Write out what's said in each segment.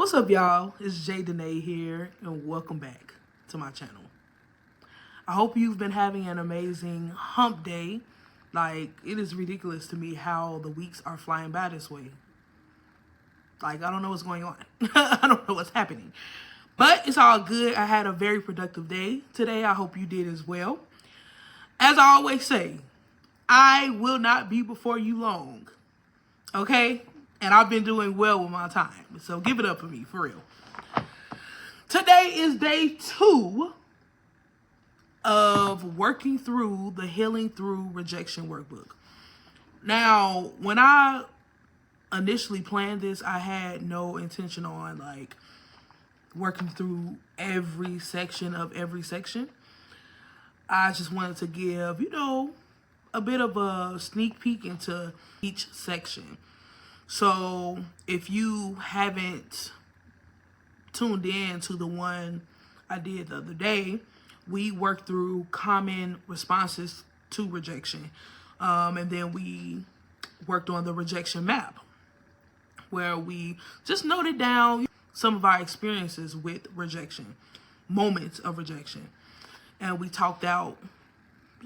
What's up, y'all? It's Jay Danae here, and welcome back to my channel. I hope you've been having an amazing hump day. Like, it is ridiculous to me how the weeks are flying by this way. Like, I don't know what's going on. I don't know what's happening. But it's all good. I had a very productive day today. I hope you did as well. As I always say, I will not be before you long. Okay? And I've been doing well with my time. So give it up for me, for real. Today is day 2 of working through the Healing Through Rejection workbook. Now, when I initially planned this, I had no intention on like working through every section of every section. I just wanted to give, a bit of a sneak peek into each section. So if you haven't tuned in to the one I did the other day, we worked through common responses to rejection. And then we worked on the rejection map, where we just noted down some of our experiences with rejection, moments of rejection. And we talked out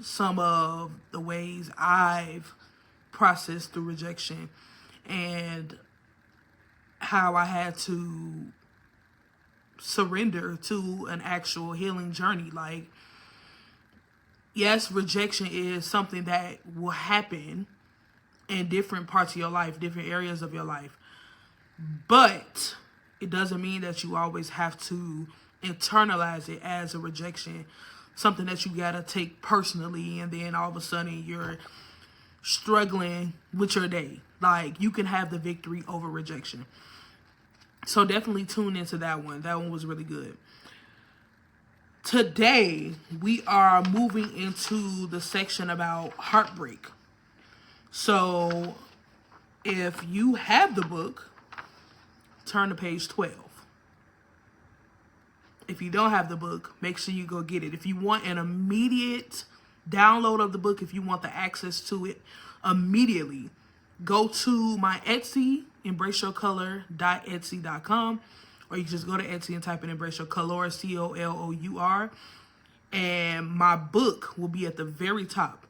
some of the ways I've processed through rejection and how I had to surrender to an actual healing journey. Like, yes, rejection is something that will happen in different parts of your life, different areas of your life. But it doesn't mean that you always have to internalize it as a rejection, something that you gotta take personally, and then all of a sudden you're struggling with your day. Like, you can have the victory over rejection. So definitely tune into that one. That one was really good. Today, we are moving into the section about heartbreak. So if you have the book, turn to page 12. If you don't have the book, make sure you go get it. If you want an immediate download of the book, if you want the access to it immediately, go to my Etsy, embraceyourcolor.etsy.com, or you can just go to Etsy and type in Embrace Your Color, COLOUR, and my book will be at the very top.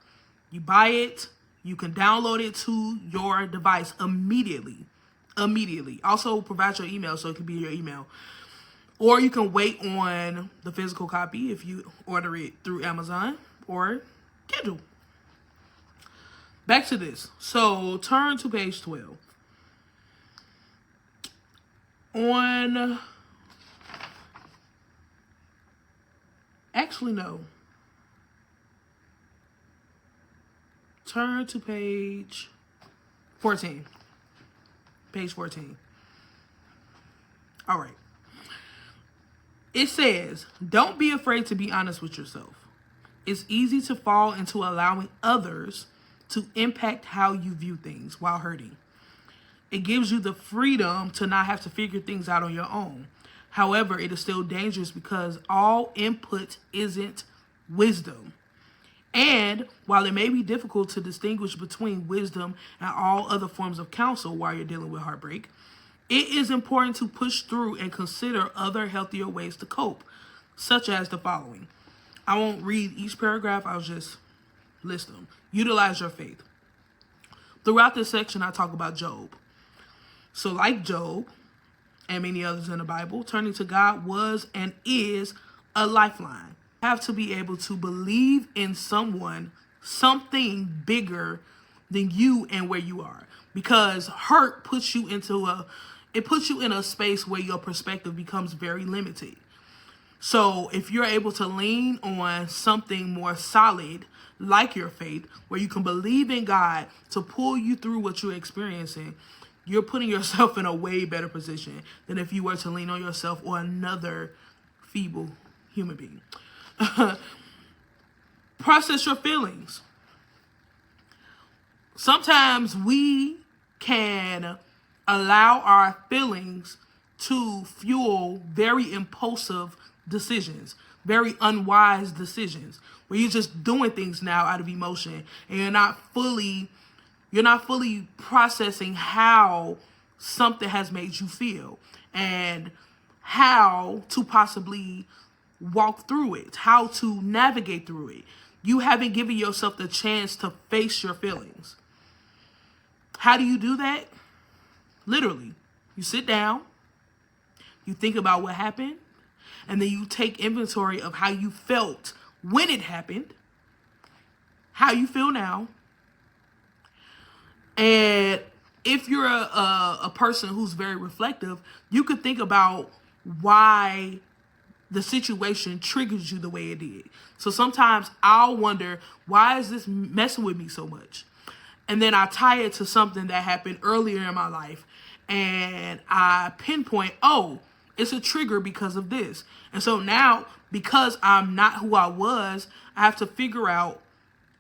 You buy it, you can download it to your device immediately. Also, provide your email so it can be your email. Or you can wait on the physical copy if you order it through Amazon or Kindle. Back to this. So turn to page 12. Actually, no. Turn to page 14. Page 14. All right. It says, don't be afraid to be honest with yourself. It's easy to fall into allowing others to impact how you view things while hurting. It gives you the freedom to not have to figure things out on your own. However, it is still dangerous because all input isn't wisdom. And while it may be difficult to distinguish between wisdom and all other forms of counsel while you're dealing with heartbreak, it is important to push through and consider other healthier ways to cope, such as the following. I won't read each paragraph, I'll just list them. Utilize your faith. Throughout this section, I talk about Job. So like Job and many others in the Bible, turning to God was and is a lifeline. You have to be able to believe in someone, something bigger than you and where you are. Because hurt puts you in a space where your perspective becomes very limited. So if you're able to lean on something more solid, like your faith, where you can believe in God to pull you through what you're experiencing, you're putting yourself in a way better position than if you were to lean on yourself or another feeble human being. Process your feelings. Sometimes we can allow our feelings to fuel very impulsive decisions, very unwise decisions, where you're just doing things now out of emotion and you're not fully processing how something has made you feel. and how to possibly walk through it, how to navigate through it. You haven't given yourself the chance to face your feelings. How do you do that? Literally, you sit down, you think about what happened, and then you take inventory of how you felt when it happened, how you feel now. And if you're a person who's very reflective, you could think about why the situation triggers you the way it did. So sometimes I'll wonder, why is this messing with me so much? And then I tie it to something that happened earlier in my life. And I pinpoint, oh, it's a trigger because of this. And so now, because I'm not who I was, I have to figure out,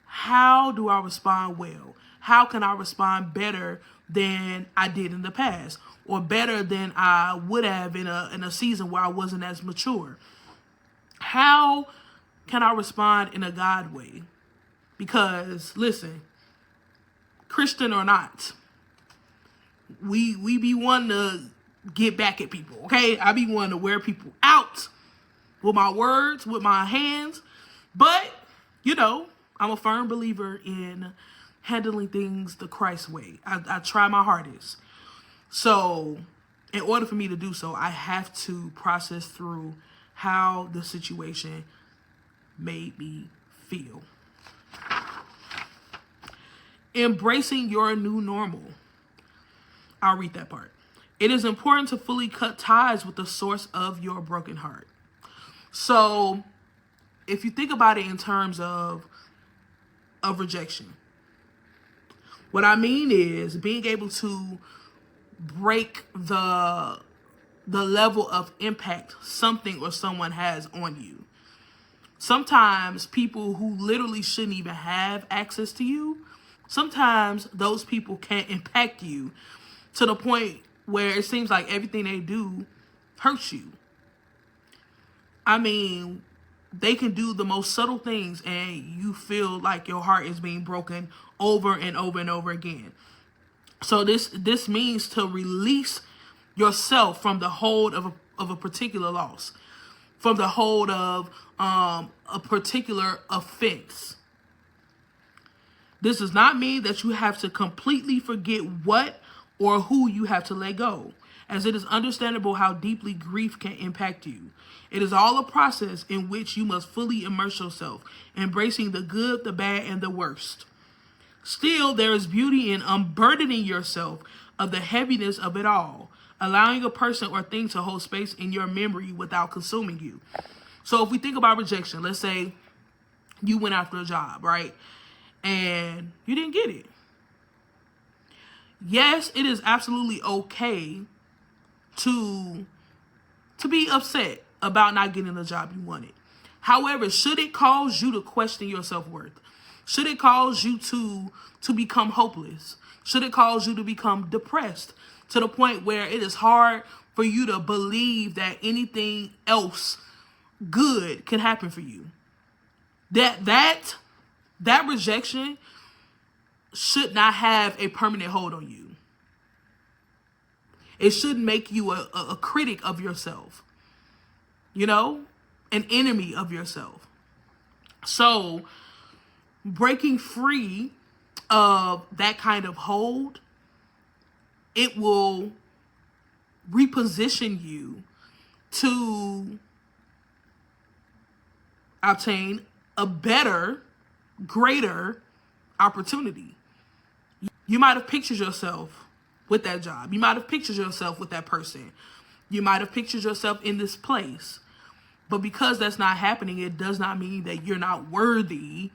how do I respond well? How can I respond better than I did in the past? Or better than I would have in a season where I wasn't as mature? How can I respond in a God way? Because, listen, Christian or not, we be one to get back at people, okay? I be one to wear people out with my words, with my hands. But, I'm a firm believer in handling things the Christ way. I try my hardest. So in order for me to do so, I have to process through how the situation made me feel. Embracing your new normal. I'll read that part. It is important to fully cut ties with the source of your broken heart. So if you think about it in terms of rejection, what I mean is being able to break the level of impact something or someone has on you. Sometimes people who literally shouldn't even have access to you, sometimes those people can impact you to the point where it seems like everything they do hurts you. I mean, they can do the most subtle things and you feel like your heart is being broken over and over and over again. So this means to release yourself from the hold of a particular loss, from the hold of a particular offense. This does not mean that you have to completely forget what or who you have to let go, as it is understandable how deeply grief can impact you. It is all a process in which you must fully immerse yourself, embracing the good, the bad, and the worst. Still, there is beauty in unburdening yourself of the heaviness of it all, allowing a person or thing to hold space in your memory without consuming you. So if we think about rejection, let's say you went after a job, right? And you didn't get it. Yes, it is absolutely okay to be upset about not getting the job you wanted. However, should it cause you to question your self-worth? Should it cause you to become hopeless? Should it cause you to become depressed to the point where it is hard for you to believe that anything else good can happen for you? That rejection should not have a permanent hold on you. It shouldn't make you a critic of yourself, an enemy of yourself. So breaking free of that kind of hold, it will reposition you to obtain a better, greater opportunity. You might have pictured yourself with that job. You might have pictured yourself with that person. You might have pictured yourself in this place. But because that's not happening, it does not mean that you're not worthy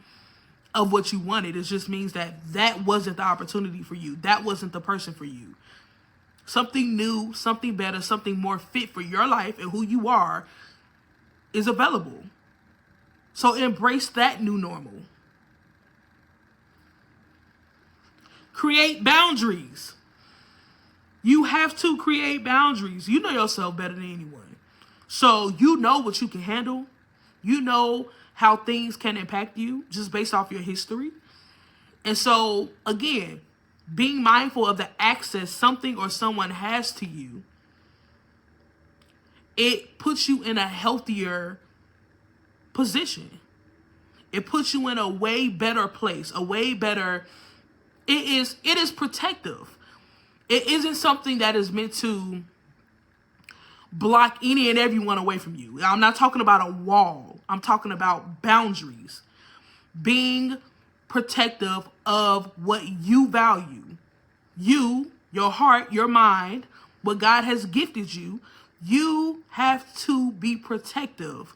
of what you wanted. It just means that wasn't the opportunity for you. That wasn't the person for you. Something new, something better, something more fit for your life and who you are is available. So embrace that new normal. Create boundaries. You have to create boundaries. You know yourself better than anyone. So you know what you can handle. You know how things can impact you just based off your history. And so, again, being mindful of the access something or someone has to you it puts you in a healthier position. It puts you in a way better place, a way better, it is protective. It isn't something that is meant to block any and everyone away from you. I'm not talking about a wall. I'm talking about boundaries. Being protective of what you value. You, your heart, your mind, what God has gifted you, you have to be protective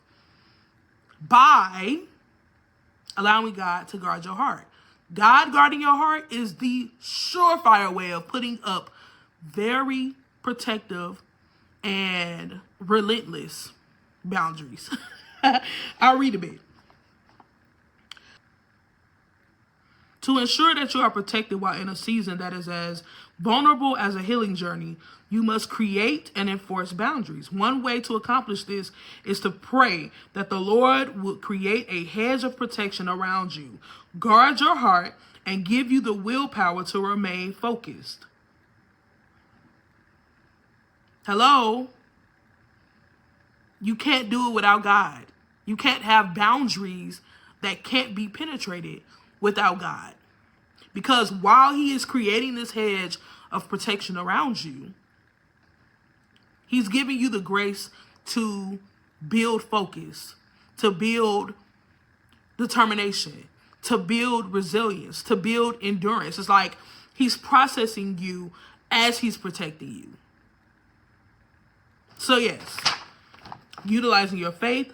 by allowing God to guard your heart. God guarding your heart is the surefire way of putting up very protective and relentless boundaries. I'll read a bit. To ensure that you are protected while in a season that is as vulnerable as a healing journey, you must create and enforce boundaries. One way to accomplish this is to pray that the Lord would create a hedge of protection around you, guard your heart, and give you the willpower to remain focused. Hello? You can't do it without God. You can't have boundaries that can't be penetrated without God. Because while he is creating this hedge of protection around you, he's giving you the grace to build focus, to build determination, to build resilience, to build endurance. It's like he's processing you as he's protecting you. So yes, utilizing your faith,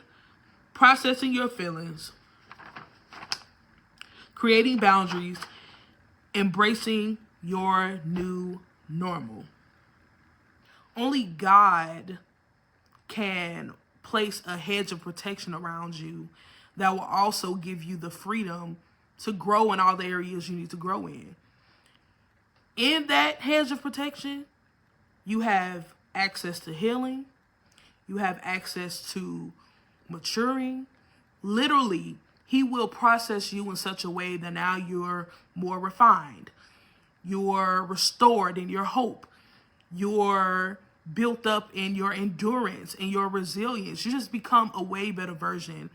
processing your feelings, creating boundaries, embracing your new normal. Only God can place a hedge of protection around you that will also give you the freedom to grow in all the areas you need to grow in. In that hedge of protection, you have access to healing. You have access to maturing. Literally, he will process you in such a way that now you're more refined. You're restored in your hope. You're built up in your endurance and your resilience. You just become a way better version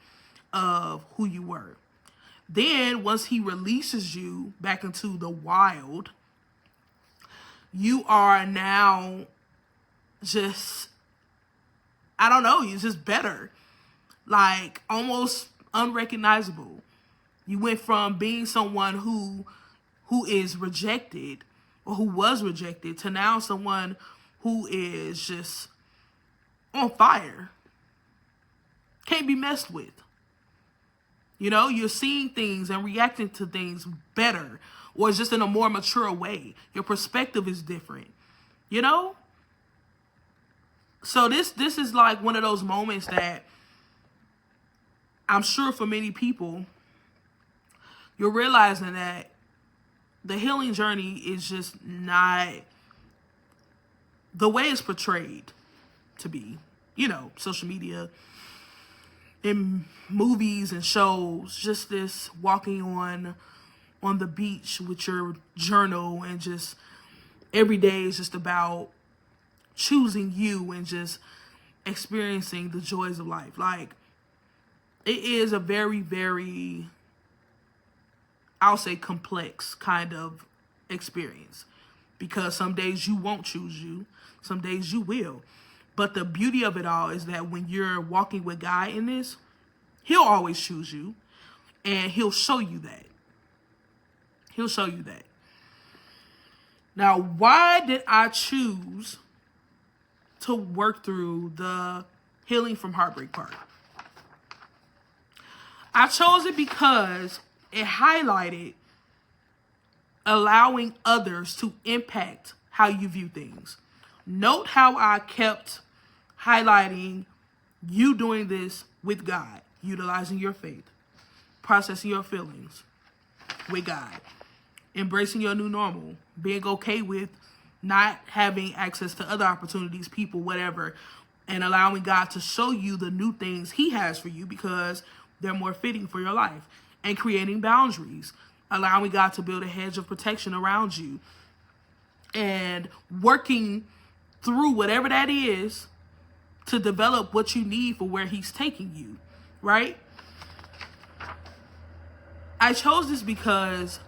of who you were. Then once he releases you back into the wild, you are now just, I don't know, you're just better. Like almost unrecognizable. You went from being someone who is rejected or who was rejected to now someone who is just on fire. Can't be messed with. You know, you're seeing things and reacting to things better, or just in a more mature way. Your perspective is different, you know? So this is like one of those moments that I'm sure for many people, you're realizing that the healing journey is just not the way it's portrayed to be. You know, social media, in movies and shows, just this walking on the beach with your journal, and just every day is just about choosing you and just experiencing the joys of life. Like, it is a very, very, I'll say, complex kind of experience, because some days you won't choose you, some days you will. But the beauty of it all is that when you're walking with God in this, he'll always choose you, and he'll show you that. He'll show you that. Now, why did I choose to work through the healing from heartbreak part? I chose it because it highlighted allowing others to impact how you view things. Note how I kept highlighting you doing this with God, utilizing your faith, processing your feelings with God, embracing your new normal, being okay with not having access to other opportunities, people, whatever, and allowing God to show you the new things he has for you because they're more fitting for your life, and creating boundaries, allowing God to build a hedge of protection around you, and working through whatever that is to develop what you need for where he's taking you, right? I chose this because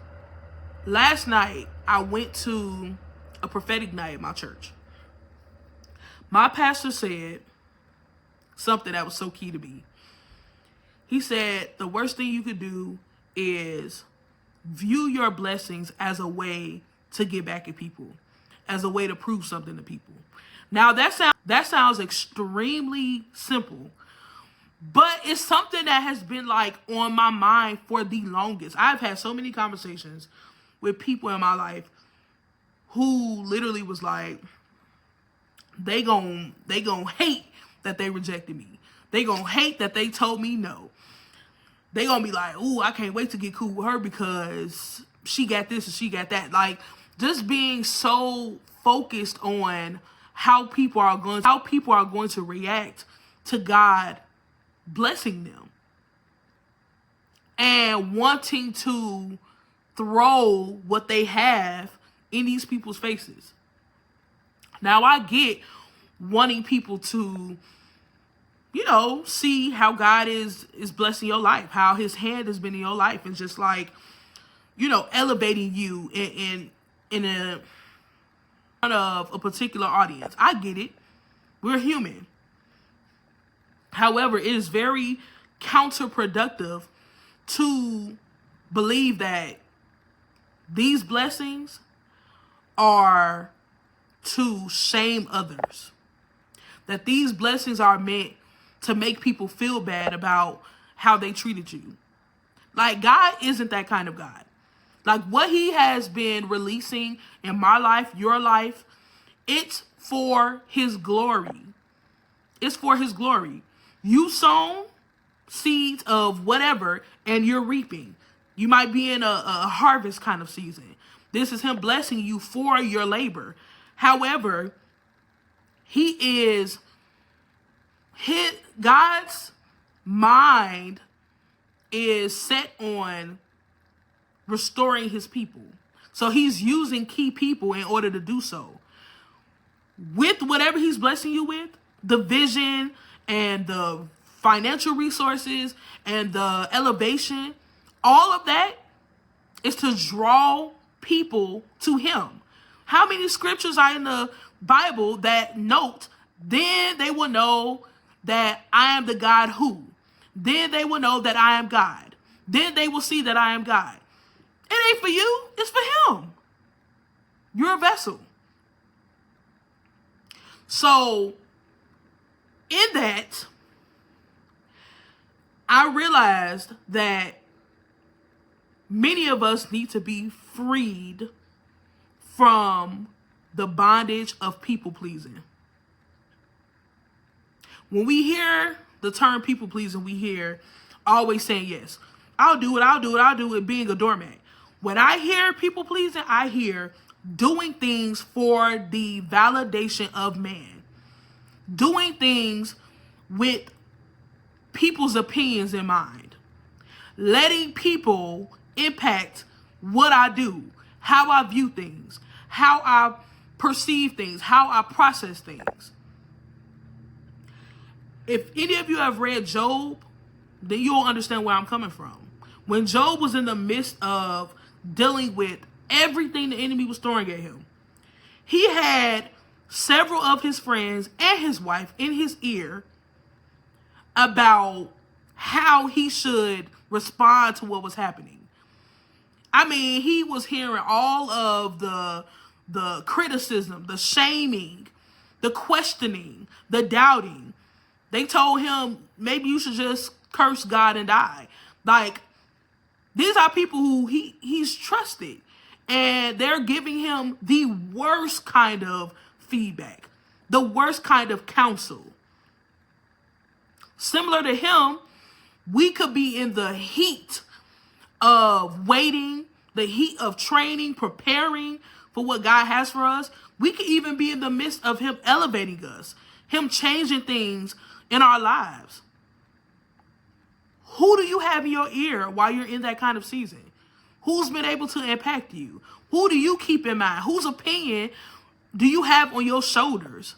last night I went to a prophetic night at my church. My pastor said something that was so key to me. He said the worst thing you could do is view your blessings as a way to get back at people, as a way to prove something to people. Now that sounds extremely simple, but it's something that has been like on my mind for the longest. I've had so many conversations with people in my life who literally was like, they gon' hate that they rejected me. They gon' hate that they told me no. They gonna be like, ooh, I can't wait to get cool with her because she got this and she got that. Like, just being so focused on how people are going to react to God blessing them, and wanting to throw what they have in these people's faces. Now, I get wanting people to, see how God is blessing your life, how his hand has been in your life, and just like, elevating you in a front of a particular audience. I get it. We're human. However, it is very counterproductive to believe that these blessings are to shame others. That these blessings are meant to make people feel bad about how they treated you. Like, God isn't that kind of God. Like, what he has been releasing in my life, your life, it's for his glory. It's for his glory. You sown seeds of whatever, and you're reaping. You might be in a harvest kind of season. This is him blessing you for your labor. However, God's mind is set on restoring his people. So he's using key people in order to do so. With whatever he's blessing you with, the vision and the financial resources and the elevation, all of that is to draw people to him. How many scriptures are in the Bible that note, then they will know that I am the God who. Then they will know that I am God. Then they will see that I am God. It ain't for you. It's for him. You're a vessel. So, in that, I realized that many of us need to be freed from the bondage of people pleasing. When we hear the term people pleasing, we hear always saying yes. I'll do it, being a doormat. When I hear people pleasing, I hear doing things for the validation of man. Doing things with people's opinions in mind. Letting people impact what I do, how I view things, how I perceive things, how I process things. If any of you have read Job, then you'll understand where I'm coming from. When Job was in the midst of dealing with everything the enemy was throwing at him, he had several of his friends and his wife in his ear about how he should respond to what was happening. I mean, he was hearing all of the criticism, the shaming, the questioning, the doubting. They told him, maybe you should just curse God and die. Like, these are people who he's trusted. And they're giving him the worst kind of feedback, the worst kind of counsel. Similar to him, we could be in the heat of waiting, the heat of training, preparing for what God has for us. We could even be in the midst of him elevating us, him changing things in our lives. Who do you have in your ear while you're in that kind of season? Who's been able to impact you? Who do you keep in mind? Whose opinion do you have on your shoulders?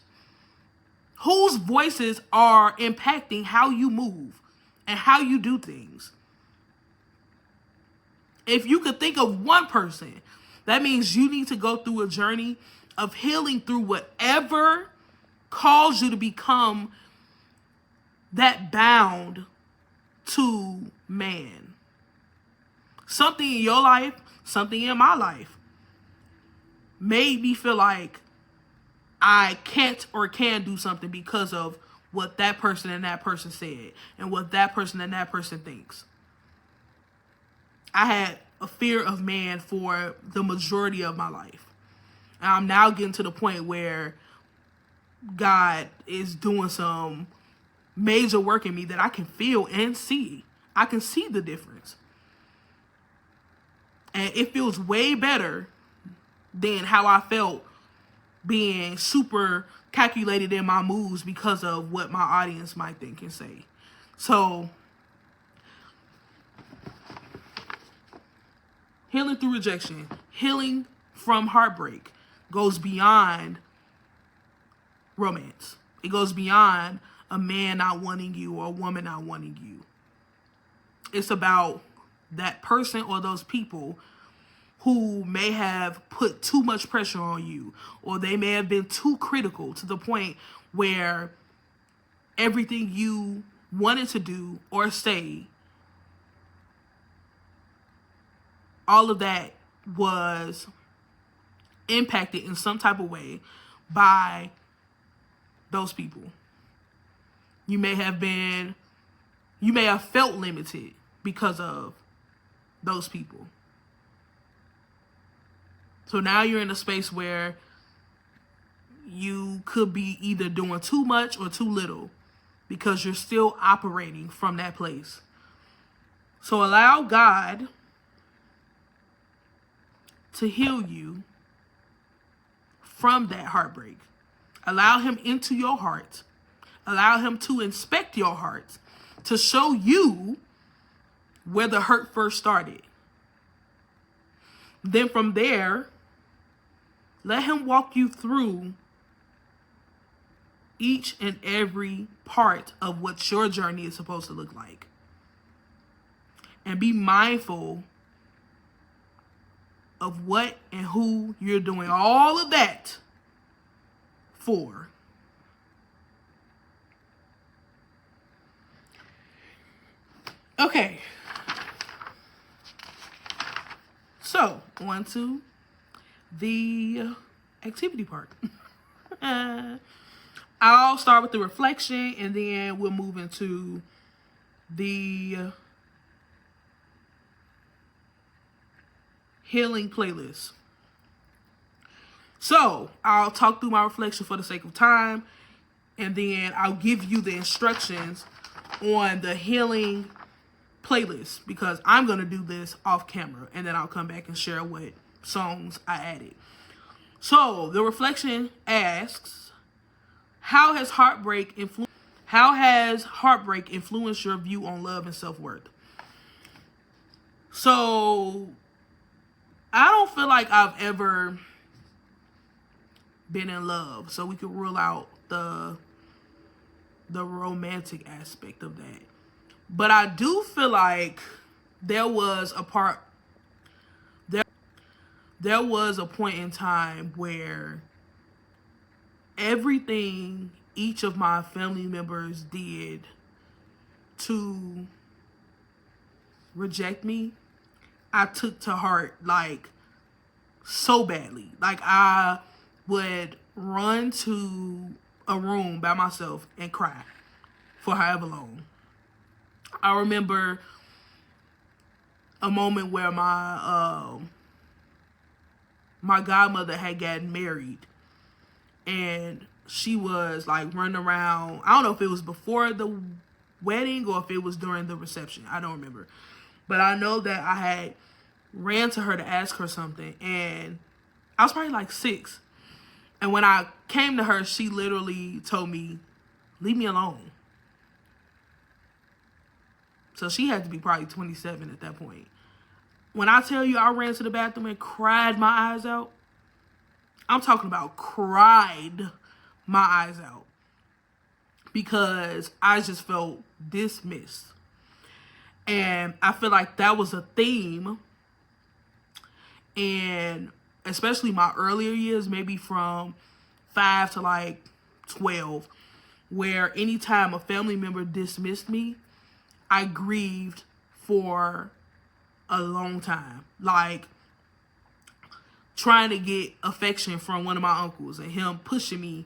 Whose voices are impacting how you move and how you do things? If you could think of one person, that means you need to go through a journey of healing through whatever caused you to become that bound to man. Something in your life, something in my life made me feel like I can't or can do something because of what that person and that person said and what that person and that person thinks. I had a fear of man for the majority of my life. And I'm now getting to the point where God is doing some major work in me that I can feel and see. I can see the difference. And it feels way better than how I felt being super calculated in my moves because of what my audience might think and say. So, healing through rejection, healing from heartbreak goes beyond romance. It goes beyond a man not wanting you or a woman not wanting you. It's about that person or those people who may have put too much pressure on you, or they may have been too critical to the point where everything you wanted to do or say, all of that was impacted in some type of way by those people. You may have felt limited because of those people. So now you're in a space where you could be either doing too much or too little because you're still operating from that place. So allow God to heal you from that heartbreak. Allow him into your heart. Allow him to inspect your heart, to show you where the hurt first started. Then from there, let him walk you through each and every part of what your journey is supposed to look like. And be mindful of what and who you're doing all of that for. Okay. So, on to the activity part. I'll start with the reflection and then we'll move into the healing playlist. So, I'll talk through my reflection for the sake of time, and then I'll give you the instructions on the healing playlist because I'm going to do this off camera, and then I'll come back and share what songs I added. So, the reflection asks, how has heartbreak influenced your view on love and self-worth? So, I don't feel like I've ever been in love, so we could rule out the romantic aspect of that. But I do feel like there was a point in time where everything each of my family members did to reject me, I took to heart, like, so badly. Like, I would run to a room by myself and cry for however long. I remember a moment where my godmother had gotten married, and she was like running around. I don't know if it was before the wedding or if it was during the reception. I don't remember. But I know that I had ran to her to ask her something, and I was probably like 6. And when I came to her, she literally told me, leave me alone. So she had to be probably 27 at that point. When I tell you I ran to the bathroom and cried my eyes out, I'm talking about cried my eyes out. because I just felt dismissed. And I feel like that was a theme, and especially my earlier years, maybe from 5 to like 12, where anytime a family member dismissed me, I grieved for a long time. Like trying to get affection from one of my uncles and him pushing me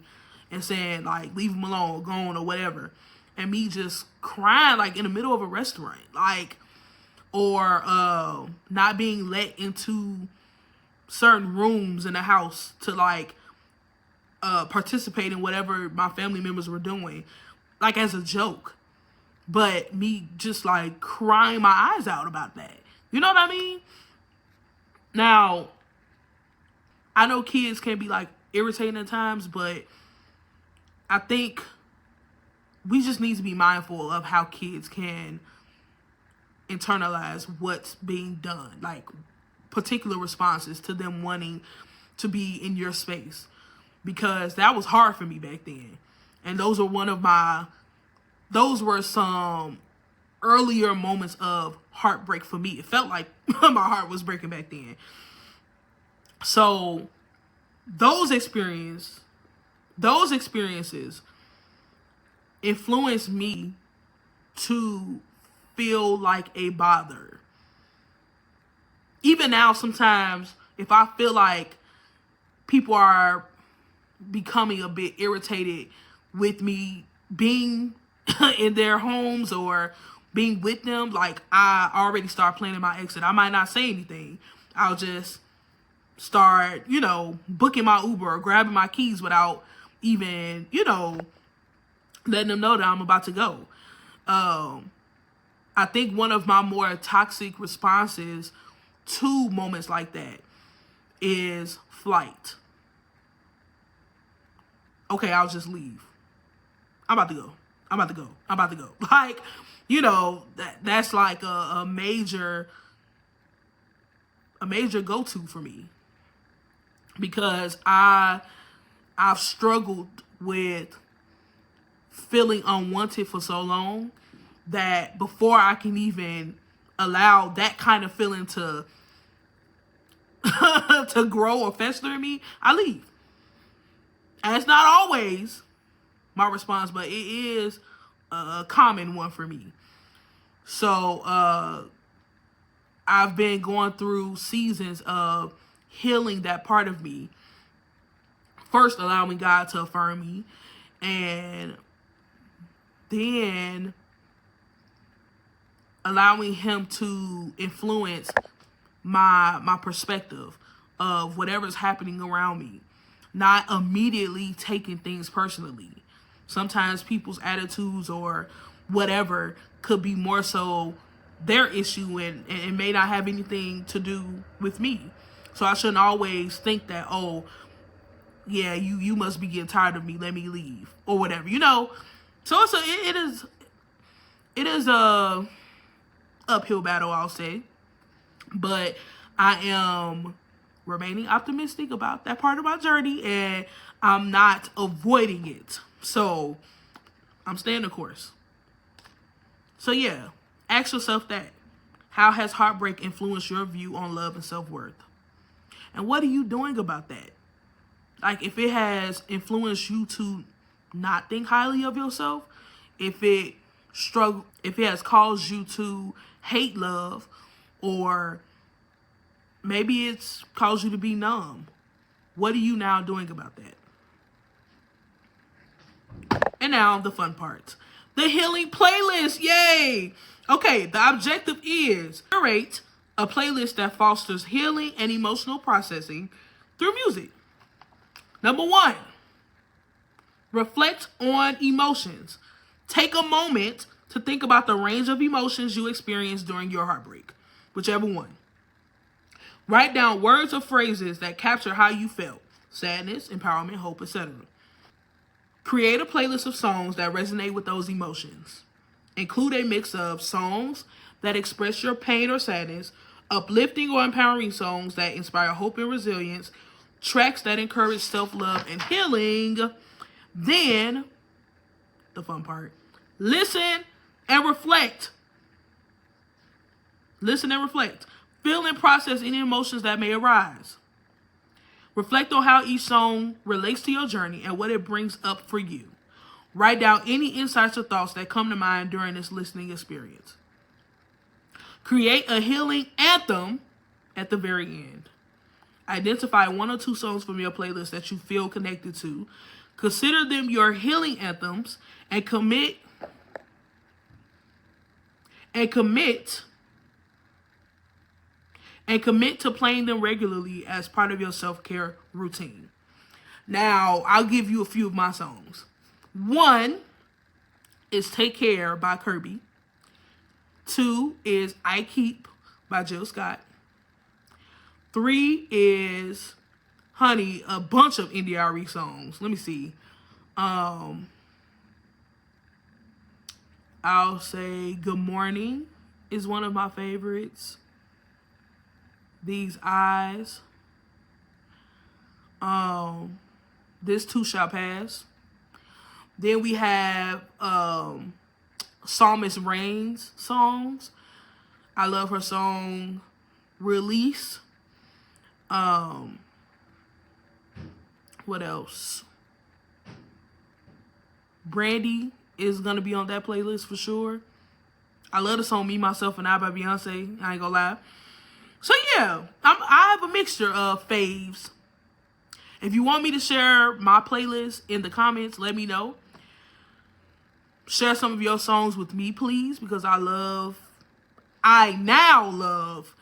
and saying like, leave him alone, go on, or whatever. And me just crying like in the middle of a restaurant. Like, or not being let into certain rooms in the house to like participate in whatever my family members were doing, like as a joke. But me just like crying my eyes out about that. You know what I mean? Now, I know kids can be like irritating at times, but I think we just need to be mindful of how kids can internalize what's being done, like particular responses to them wanting to be in your space, because that was hard for me back then. And those were some earlier moments of heartbreak for me. It felt like my heart was breaking back then. So those experiences influenced me to feel like a bother. Even now, sometimes if I feel like people are becoming a bit irritated with me being in their homes or being with them, like I already start planning my exit. I might not say anything. I'll just start, booking my Uber or grabbing my keys without even, letting them know that I'm about to go. I think one of my more toxic responses to moments like that is flight. Okay, I'll just leave. I'm about to go. Like, that's like a major go-to for me, because I've struggled with feeling unwanted for so long that before I can even allow that kind of feeling to to grow or fester in me, I leave. And it's not always my response, but it is a common one for me. So I've been going through seasons of healing that part of me. First, allowing God to affirm me, and then allowing him to influence my perspective of whatever's happening around me. Not immediately taking things personally. Sometimes people's attitudes or whatever could be more so their issue and may not have anything to do with me. So I shouldn't always think that, oh, yeah, you must be getting tired of me, let me leave, or whatever, So it is a uphill battle, I'll say. But I am remaining optimistic about that part of my journey, and I'm not avoiding it. So I'm staying the course. So yeah, ask yourself that. How has heartbreak influenced your view on love and self-worth? And what are you doing about that? Like, if it has influenced you to not think highly of yourself, if it has caused you to hate love, or maybe it's caused you to be numb, what are you now doing about that? And now the fun part. The healing playlist. Yay! Okay, the objective is curate a playlist that fosters healing and emotional processing through music. Number 1, reflect on emotions. Take a moment to think about the range of emotions you experienced during your heartbreak, whichever one. Write down words or phrases that capture how you felt: sadness, empowerment, hope, etc. Create a playlist of songs that resonate with those emotions. Include a mix of songs that express your pain or sadness, uplifting or empowering songs that inspire hope and resilience, tracks that encourage self-love and healing. Then, the fun part. Listen and reflect. Listen and reflect. Feel and process any emotions that may arise. Reflect on how each song relates to your journey and what it brings up for you. Write down any insights or thoughts that come to mind during this listening experience. Create a healing anthem at the very end. Identify 1 or 2 songs from your playlist that you feel connected to. Consider them your healing anthems and commit to playing them regularly as part of your self-care routine. Now, I'll give you a few of my songs. 1 is Take Care by Kirby. 2 is I Keep by Jill Scott. 3 is Honey, a bunch of NDRE songs. Let me see. I'll say Good Morning is one of my favorites. These Eyes. This Too Shall Pass. Then we have Psalmist Rain's songs. I love her song Release. What else? Brandy is gonna be on that playlist for sure. I love the song Me, Myself, and I by Beyonce. I ain't gonna lie. So yeah, I have a mixture of faves. If you want me to share my playlist in the comments, let me know. Share some of your songs with me, please, because I now love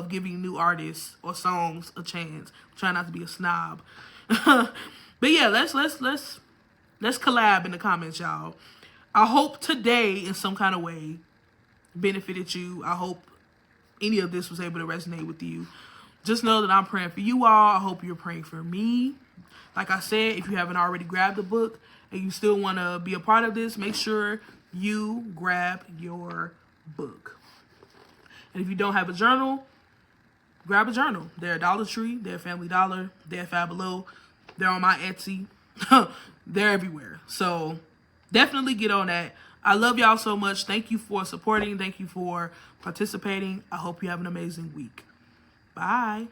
giving new artists or songs a chance. I'm trying not to be a snob. But yeah, let's collab in the comments, y'all. I hope today in some kind of way benefited you. I hope any of this was able to resonate with you. Just know that I'm praying for you all. I hope you're praying for me. Like I said, if you haven't already grabbed the book and you still want to be a part of this, make sure you grab your book. And if you don't have a journal, grab a journal. They're at Dollar Tree, they're at Family Dollar, they're at Five Below, they're on my Etsy. They're everywhere. So definitely get on that. I love y'all so much. Thank you for supporting. Thank you for participating. I hope you have an amazing week. Bye.